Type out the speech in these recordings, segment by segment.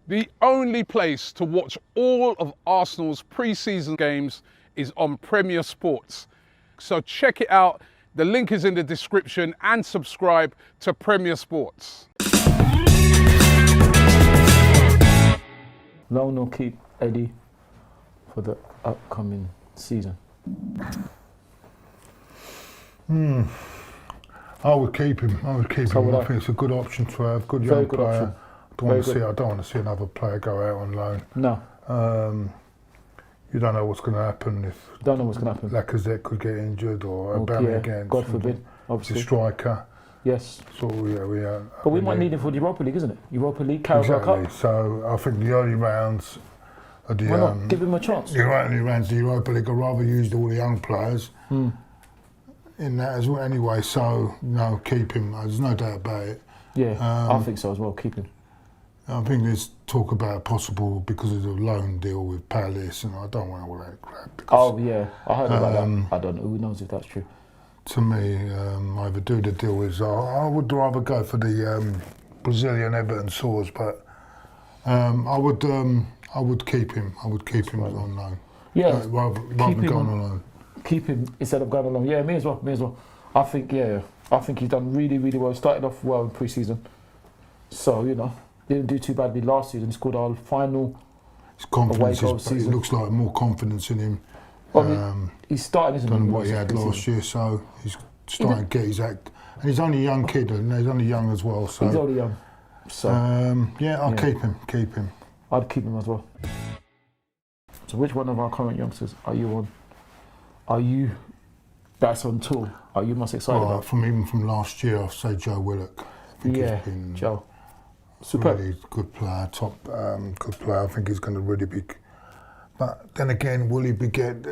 The only place to watch all of Arsenal's pre-season games is on Premier Sports. So check it out. The link is in the description, and subscribe to Premier Sports. Loan or keep Eddie for the upcoming season? I would keep him. I think it's a good option to have. Good young player. I don't want to see another player go out on loan. No. You don't know what's going to happen if Lacazette could get injured or Aubameyang. God forbid. Obviously. The striker. Yes. So yeah, But we might need him for the Europa League, isn't it? Europa League, Carabao Cup. So I think the early rounds of the Why not? Give him a chance. The early rounds of the Europa League, I'd rather use all the young players in that as well. Anyway, so no, keep him. There's no doubt about it. Yeah, I think so as well. Keep him. I think there's talk about possible because of the loan deal with Palace, and I don't want all that crap. Oh yeah, I heard about that. I don't know. Who knows if that's true? To me, either do the deal with. I would rather go for the Brazilian Everton source, but I would keep him. I would keep him on loan. Yeah, rather than going on loan. Keep him instead of going on loan. Yeah, me as well. I think he's done really, really well. Started off well in pre-season, so didn't do too badly last season. He scored our final away goal season. It looks like more confidence in him. Well, he's starting, isn't he? Than what he had last year, so he's starting to get his act. And he's only a young kid, and he's only young as well. So he's only young. So I'll keep him. I'd keep him as well. So which one of our current youngsters are you on? Are you that's on tour? Are you most excited about? From last year, I'd say Joe Willock. I think he's been Joe. Superb. Really good player, good player. I think he's going to really be. But then again, will he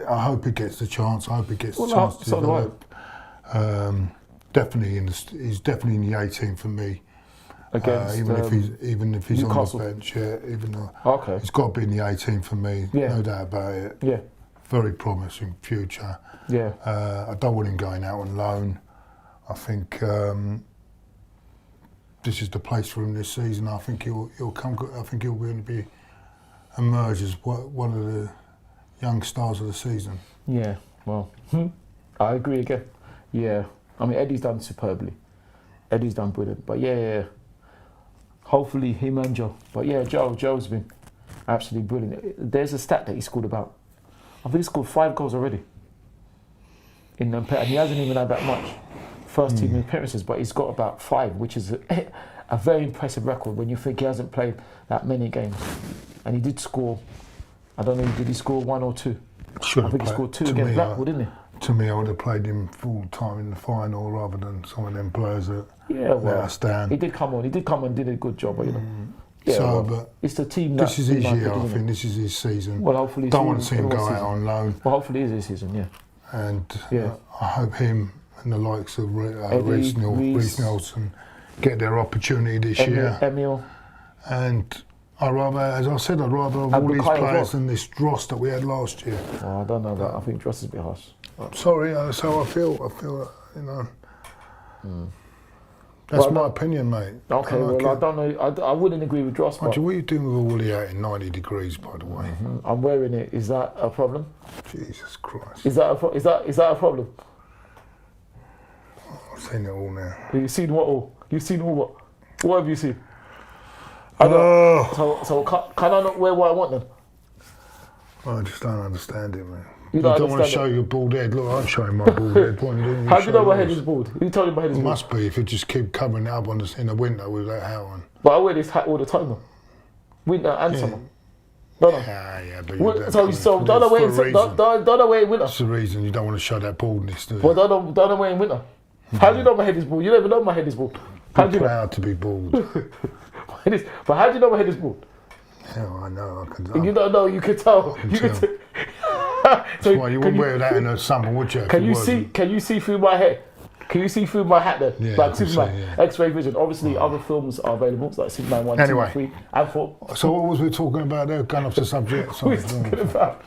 I hope he gets the chance. I hope he gets the chance to develop. He's definitely in the 18 for me. Against, even if he's Newcastle. on the bench, he's got to be in the 18 for me. Yeah. No doubt about it. Yeah. Very promising future. Yeah. I don't want him going out on loan. I think this is the place for him this season. I think he'll come good. I think he'll really emerge as one of the young stars of the season. Yeah, well, I agree again. Yeah, I mean, Eddie's done superbly. Eddie's done brilliant. But yeah. Hopefully him and Joe. But yeah, Joe's been absolutely brilliant. There's a stat that he scored about. I think he scored 5 goals already. And he hasn't even had that much first team appearances, but he's got about 5, which is a very impressive record when you think he hasn't played that many games. And he did score, I don't know, did he score 1 or 2? I think he scored 2 against Blackpool, didn't he? To me, I would have played him full time in the final rather than some of them players that let us down. He did come on, did a good job, but but it's the team this is his year, I think. This is his season. Well, hopefully don't want to see him go out on loan. Well, hopefully it is his season, yeah. And I hope him and the likes of Reece Nelson get their opportunity this year. Emil. And I'd rather have all these players than this Dross that we had last year. Oh, I don't know that. I think Dross is a bit harsh. I'm sorry, that's how I feel. That's my opinion, mate. Okay, I don't know. I wouldn't agree with Dross. What are you doing with a woolly hat in 90 degrees, by the way? I'm wearing it. Is that a problem? Jesus Christ. Is that a problem? I've seen it all now. You've seen what all? You've seen all what? What have you seen? So can I not wear what I want then? I just don't understand it, man. You don't want to show your bald head. Look, I'm showing my bald head. How do you know my head is bald? Who told you my head is bald? It must be if you just keep covering it up in the winter with that hat on. But I wear this hat all the time though. Winter and summer. Don't I? So don't I wear it in winter? That's the reason you don't want to show that baldness, do you? But don't I wear it in winter? How do you know my head is bald? You don't even know my head is bald. How do you know? Proud to be bald. But how do you know my head is bald? Yeah, I know. I can. You don't know. You can tell. You can tell. That's why you wouldn't wear that in the summer, would you? Can you see through my hair? Can you see through my hat then? Yeah, like Superman, X-ray vision. Obviously, other films are available, like Superman 1, 2, 3, and 4. So what was we talking about there? Going off the subject. What we're talking about.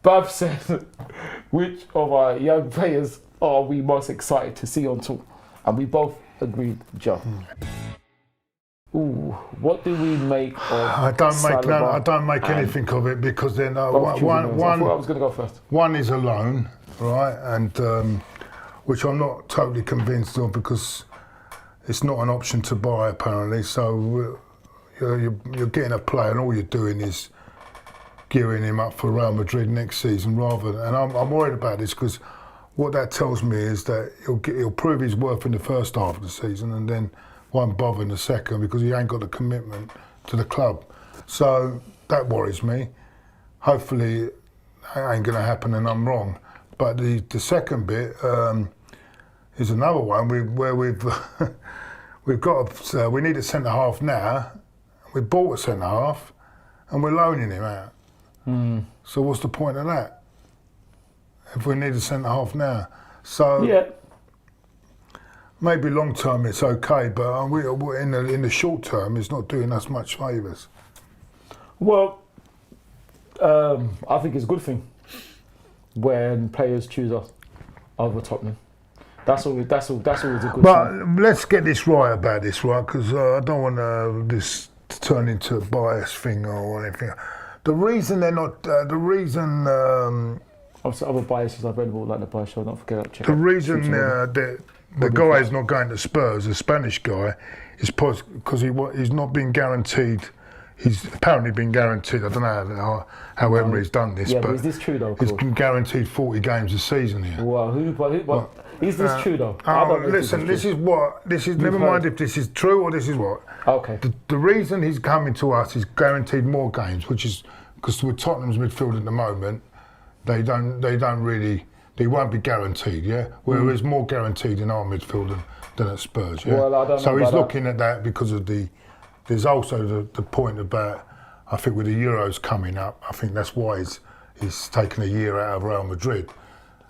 Bav said, which of our young players are we most excited to see on tour? And we both agreed, Joe. Ooh, what do we make of I don't make anything of it because then I thought I was going to go first. One is a loan, right, and which I'm not totally convinced of because it's not an option to buy apparently. So you're getting a player, and all you're doing is gearing him up for Real Madrid next season, and I'm worried about this because what that tells me is that he'll prove his worth in the first half of the season, and then won't bother in the second because he ain't got the commitment to the club. So that worries me. Hopefully it ain't going to happen and I'm wrong. But the second bit is another one where we've got we need a centre half now. We bought a centre half and we're loaning him out. So what's the point of that? If we need a centre half now, so yeah. Maybe long term it's okay, but in the short term it's not doing us much favours. Well, I think it's a good thing when players choose us over Tottenham. That's always a good thing. But let's get this right about this, right? Because I don't want this to turn into a bias thing or anything. The reason they're not, obviously other biases are available, like the bias show. Don't forget that. The reason the guy is not going to Spurs, the Spanish guy, is because he's not been guaranteed. He's apparently been guaranteed. I don't know how Emery's done this, but is this true though? He's been guaranteed 40 games a season here. Well, is this true though? Listen, this is. Never mind if this is true or this is what. Okay. The reason he's coming to us is guaranteed more games, which is because with Tottenham's midfield at the moment, they won't be guaranteed, yeah? Whereas more guaranteed in our midfield than at Spurs, yeah? Well, I don't know. So he's looking at that because of there's also the point about, I think with the Euros coming up, I think that's why he's taken a year out of Real Madrid.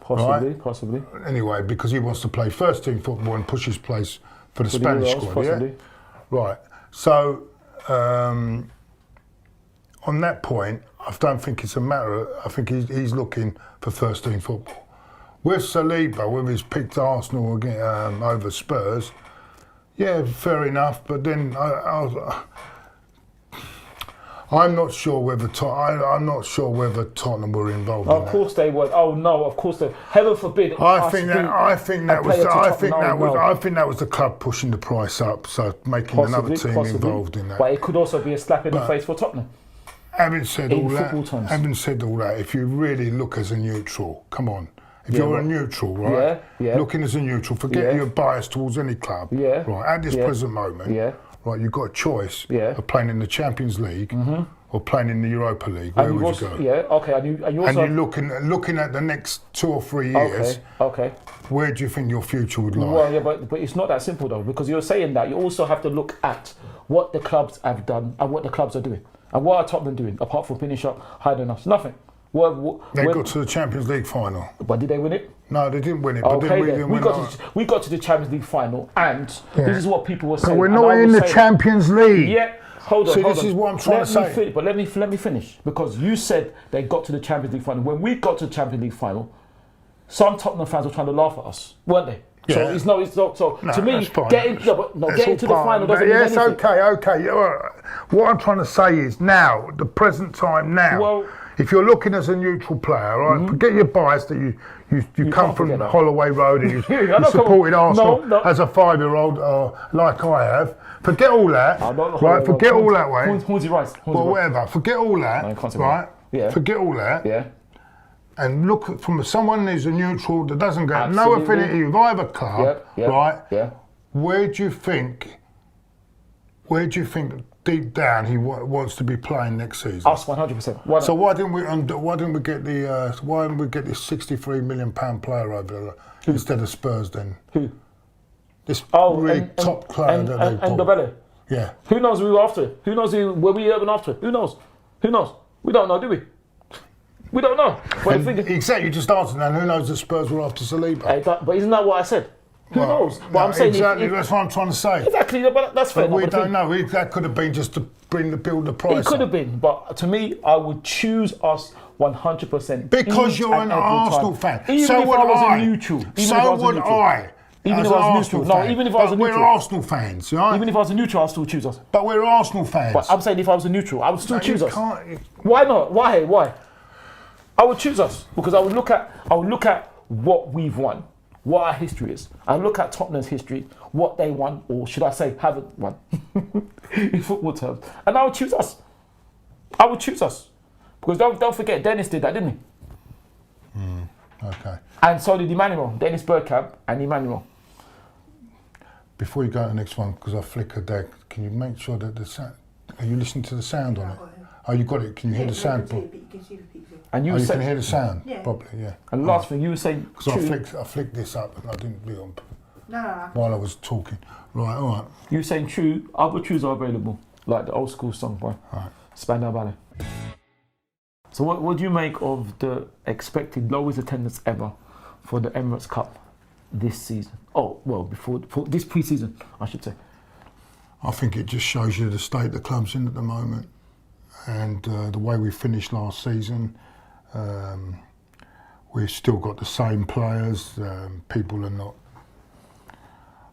Possibly. Anyway, because he wants to play first team football and push his place for the Spanish squad, possibly. Yeah? Right. So, on that point, I don't think it's a matter. I think he's looking for first team football. With Saliba, when he's picked Arsenal again, over Spurs, yeah, fair enough. But then I'm not sure whether Tottenham were involved. Of course they were. Oh no, of course they. Heaven forbid. I think that was the club pushing the price up, so making another team involved in that. But it could also be a slap in the face for Tottenham. Having said all that, if you really look as a neutral, come on. If you're a neutral, right? Yeah. Looking as a neutral, forget your bias towards any club. Yeah. Right. At this present moment, right, you've got a choice of playing in the Champions League or playing in the Europa League. Where would you go? Yeah. Okay. And you're looking at the next 2 or 3 years. Okay. Where do you think your future would lie? Well, yeah, but it's not that simple though, because you're saying that you also have to look at what the clubs have done and what the clubs are doing. And what are Tottenham doing, apart from finish up hiding us? Nothing. They got to the Champions League final. But did they win it? No, they didn't win it. Okay, But we got to the Champions League final, and this is what people were saying. But we're not in the Champions League. Yeah, hold on. This is what I'm trying to say. But let me finish, because you said they got to the Champions League final. When we got to the Champions League final, some Tottenham fans were trying to laugh at us, weren't they? Yeah. So it's not. So to me, getting to the final doesn't mean anything. Okay. What I'm trying to say is now, the present time now. Well, if you're looking as a neutral player, right, forget your bias that you come from Holloway Road and you supported Arsenal as a 5-year-old, like I have. Forget all that, right? Forget all that way. Hornsey Rice. Well, whatever. Forget all that, right? Yeah. Forget all that. Yeah. And look from someone who's a neutral that doesn't get no affinity with either club, right? Yeah. Where do you think deep down he wants to be playing next season? Us 100%. So why didn't we get this £63 million player over there instead of Spurs then? Who? This top player that they bought. Ndobele. Yeah. Who knows who we were after? Who knows who were we even after? Who knows? We don't know, do we? We don't know. Exactly, you just answered that. Who knows that Spurs were after Saliba? But isn't that what I said? Who knows? But I'm saying exactly. That's what I'm trying to say. Exactly, but that's fair. But we don't know. That could have been just to build the price. It could have been, but to me, I would choose us 100%. Because you're an Arsenal fan. Even if I was a neutral. So would I. Even As if an I was Arsenal neutral. fan. No, even if I was a But we're neutral. Arsenal fans, right? Even if I was a neutral, I'd still choose us. But we're Arsenal fans. But I'm saying if I was a neutral, I would still No, choose you us. can't- Why not? Why? I would choose us because I would look at what we've won, what our history is. I look at Tottenham's history, what they won, or should I say haven't won in football terms, and I would choose us. I would choose us because don't forget Dennis did that, didn't he? Okay. And so did Emmanuel, Dennis Bergkamp and Emmanuel. Before you go to the next one, because I flickered there, can you make sure that the sound... Are you listening to the sound on it? Oh, you got it. Can you hear the sound? And you Oh, were you can saying, hear the sound Yeah. properly, yeah. and last thing you were saying, Because I true. flicked this up and I didn't do it on No. while I was talking. Right, all right. You were saying true. Other truths are available, like the old school song by Spandau Ballet. So what do you make of the expected lowest attendance ever for the Emirates Cup this season? Oh, well, before this pre-season, I should say. I think it just shows you the state the club's in at the moment and the way we finished last season. We've still got the same players. People are not...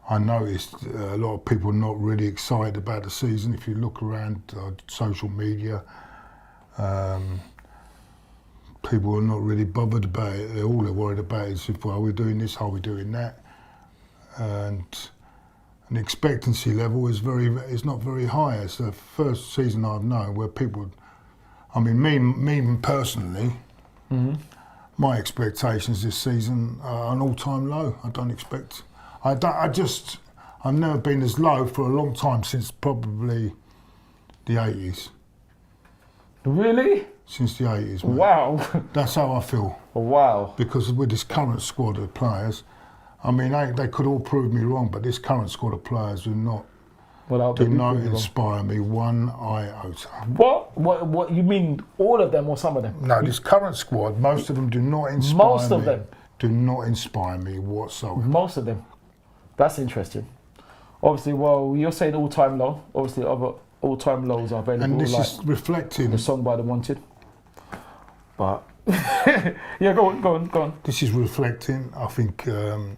I noticed a lot of people are not really excited about the season. If you look around social media, people are not really bothered about it. All they're worried about is if are we doing this, are we doing that, and the expectancy level is not very high. It's the first season I've known where people, I mean, me personally, my expectations this season are an all-time low. I don't expect. I've never been as low for a long time since probably the 80s. Really? Since the 80s, mate. Wow. That's how I feel. Wow. Because with this current squad of players, I mean, they could all prove me wrong, but this current squad of players do not inspire me one iota. What you mean? All of them or some of them? No, this current squad, most of them do not inspire me. Most of them? Do not inspire me whatsoever. Most of them. That's interesting. Obviously, well, you're saying all-time low. Obviously, other all-time lows are available. And this like is reflecting... the song by The Wanted. But, yeah, go on. This is reflecting, I think you're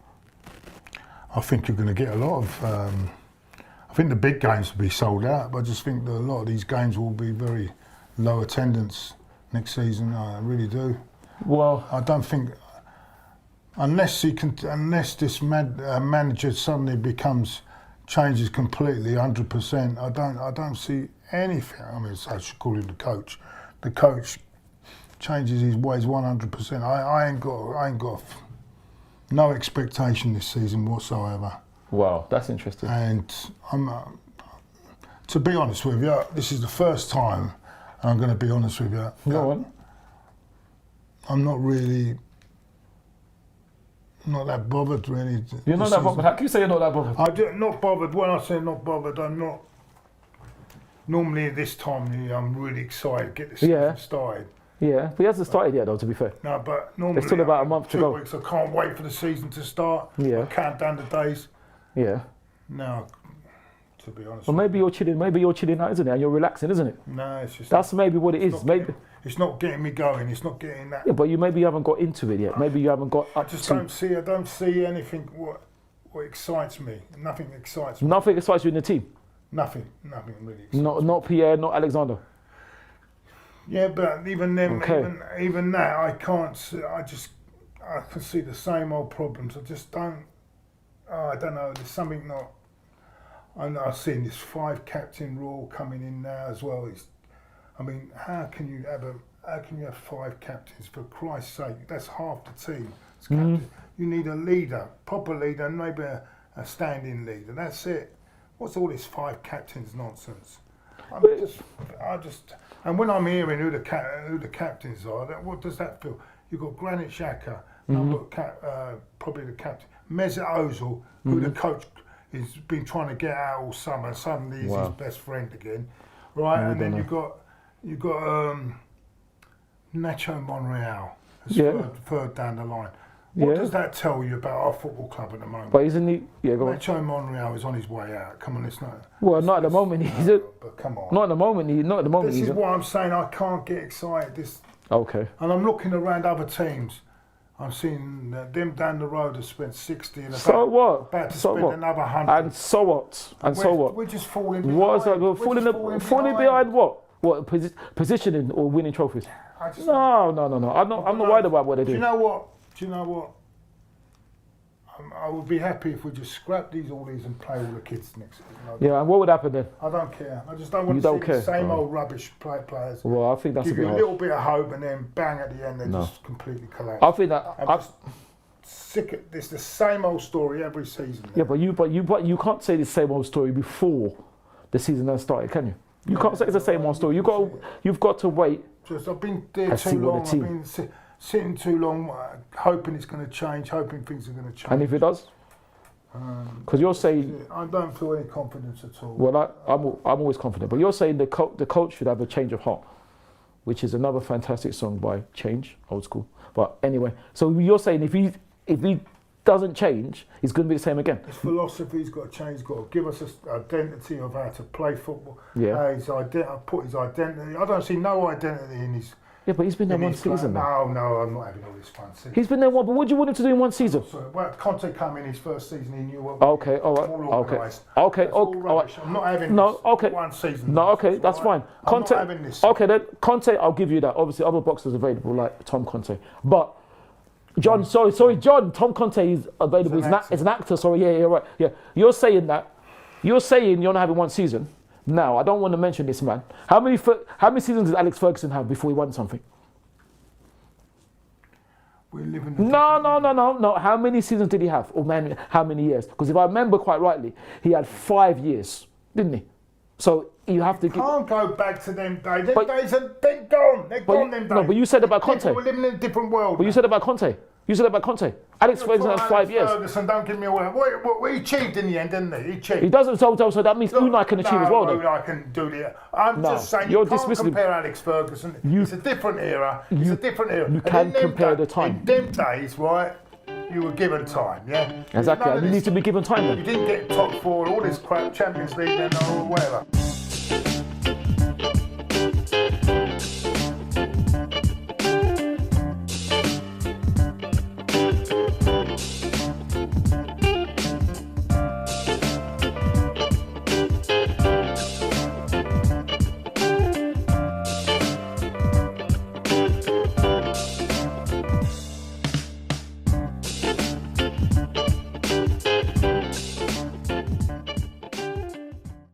going to get a lot of... I think the big games will be sold out, but I just think that a lot of these games will be very low attendance next season. I really do. Well, I don't think... Unless this manager suddenly changes completely 100%, I don't see anything. I mean, I should call him the coach. The coach changes his ways 100%. I ain't got no expectation this season whatsoever. wow, that's interesting. And to be honest with you, this is the first time, and I'm going to be honest with you. Go on. I'm not that bothered really. You're not that bothered. How can you say you're not that bothered? Not bothered. When I say not bothered, I'm not. Normally at this time of year, I'm really excited to get this season started. Yeah, but he hasn't started yet though, to be fair. No, but normally There's still about a month to 2 go. weeks. I can't wait for the season to start. Yeah. I count down the days. Yeah. No, to be honest. Well, maybe you're chilling out, isn't it? And you're relaxing, isn't it? No, it's just. That's maybe what it is. Maybe. It's not getting me going. It's not getting that. Yeah, but you haven't got into it yet. Maybe you haven't got I up just to. I don't see anything what excites me. Nothing excites me. Nothing excites you in the team. Nothing really. Excites Not Pierre, not Alexander. Yeah, but even then, Okay. even that, I can't see. I can see the same old problems. I just don't. I don't know. There's something not. I've seen this 5 captain rule coming in now as well. I mean, how can you have 5 captains? For Christ's sake, that's half the team. You need a leader, proper leader, and maybe a standing leader. That's it. What's all this 5 captains nonsense? And when I'm hearing who the captains are, what does that feel? You've got Granit Xhaka, probably the captain, Mesut Ozil, who the coach has been trying to get out all summer. Suddenly he's his best friend again, right? And then you've got Nacho Monreal, third down the line. What does that tell you about our football club at the moment? But isn't he? Yeah, go on. Nacho Monreal is on his way out. Come on, it's not. Well, not at the moment. But come on. Not at the moment. Not at the moment. This is what I'm saying. I can't get excited. Okay. And I'm looking around other teams, I'm seeing them down the road have spent 60 and So what? about to So spend what? another 100. And so what? And so what? We're just falling behind. What is that? We're Falling, just falling behind what? What, positioning or winning trophies? No. I'm not worried about what they do. Do you know what? I would be happy if we just scrap all these and play all the kids next season. Yeah, and what would happen then? I don't care. I just don't want You to don't see care? the same old rubbish players. Well, I think that's Give a bit you a harsh. little bit of hope and then bang at the end they just completely collapse. I think that. I'm just sick of this. The same old story every season. Yeah, but you can't say the same old story before the season has started, can you? You can't say it's the same old story. You've got to wait. Just I've been there too long. I've been sitting too long, hoping it's going to change, hoping things are going to change. And if it does, because you're saying, I don't feel any confidence at all. well, I'm always confident, but you're saying the coach should have a change of heart, which is another fantastic song by Change, old school. But anyway, so you're saying if he doesn't change, it's going to be the same again. His philosophy's got to change. He's got to give us an identity of how to play football. Yeah. Put his identity. I don't see no identity in his. Yeah, but he's been there one season. No, I'm not having all this fun season. He's been there one, but what do you want him to do in one season? Sorry, well, Conte came in his first season. He knew what. Okay, all right. All organised. Okay, all right. I'm not having one season. No, okay, that's fine. Conte. I'm not having this. Okay, then Conte, I'll give you that. Obviously, other boxers available like Tom Conte, but. John, sorry, John. Tom Conte is available. It's an actor. Sorry, yeah, right. Yeah, you're saying you're not having one season. Now, I don't want to mention this man. How many seasons did Alex Ferguson have before he won something? We're living. No. How many seasons did he have? Or how many years? Because if I remember quite rightly, he had 5 years, didn't he? So you have to. Can't go back to them days. Them days are gone. They're gone. Them days. No, but you said about Conte. We're living in a different world. But you said about Conte. Alex Ferguson had 5 years. Ferguson, don't give me a word. What he achieved in the end, didn't he? He achieved. He doesn't. So that means Unai can achieve as well. Then. Unai can do that. I'm just saying you can't compare Alex Ferguson. It's a different era. It's a different era. You can compare the time. In them days, right? You were given time, yeah. Exactly. And you need to be given time then. You didn't get top four, all this crap, Champions League, and whatever.